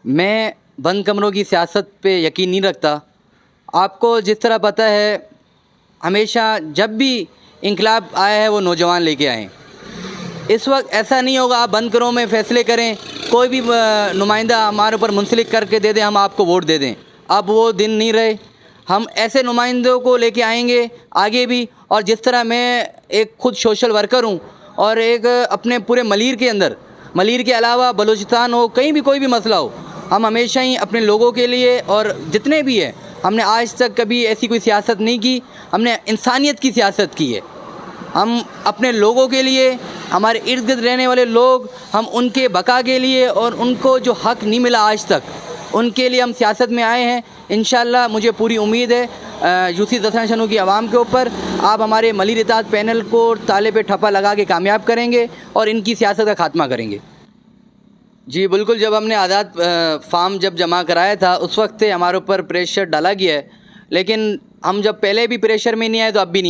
میں بند کمروں کی سیاست پہ یقین نہیں رکھتا. آپ کو جس طرح پتہ ہے ہمیشہ جب بھی انقلاب آیا ہے وہ نوجوان لے کے آئے ہیں. اس وقت ایسا نہیں ہوگا آپ بند کمروں میں فیصلے کریں, کوئی بھی نمائندہ ہمارے اوپر منسلک کر کے دے دیں, ہم آپ کو ووٹ دے دیں. اب وہ دن نہیں رہے. ہم ایسے نمائندوں کو لے کے آئیں گے آگے بھی. اور جس طرح میں ایک خود سوشل ورکر ہوں اور ایک اپنے پورے ملیر کے اندر, ملیر کے علاوہ بلوچستان ہو, کہیں بھی کوئی بھی مسئلہ ہو, ہم ہمیشہ ہی اپنے لوگوں کے لیے, اور جتنے بھی ہیں, ہم نے آج تک کبھی ایسی کوئی سیاست نہیں کی, ہم نے انسانیت کی سیاست کی ہے. ہم اپنے لوگوں کے لیے, ہمارے ارد گرد رہنے والے لوگ, ہم ان کے بقا کے لیے اور ان کو جو حق نہیں ملا آج تک, ان کے لیے ہم سیاست میں آئے ہیں. انشاءاللہ مجھے پوری امید ہے یوسی دسنا شنو کی عوام کے اوپر آپ ہمارے ملیر اتحاد پینل کو تالے پہ ٹھپا لگا کے کامیاب کریں گے اور ان کی سیاست کا خاتمہ کریں گے. جی بالکل, جب ہم نے آزاد فارم جب جمع کرایا تھا اس وقت ہمارے اوپر پریشر ڈالا گیا ہے, لیکن ہم جب پہلے بھی پریشر میں نہیں آئے تو اب بھی نہیں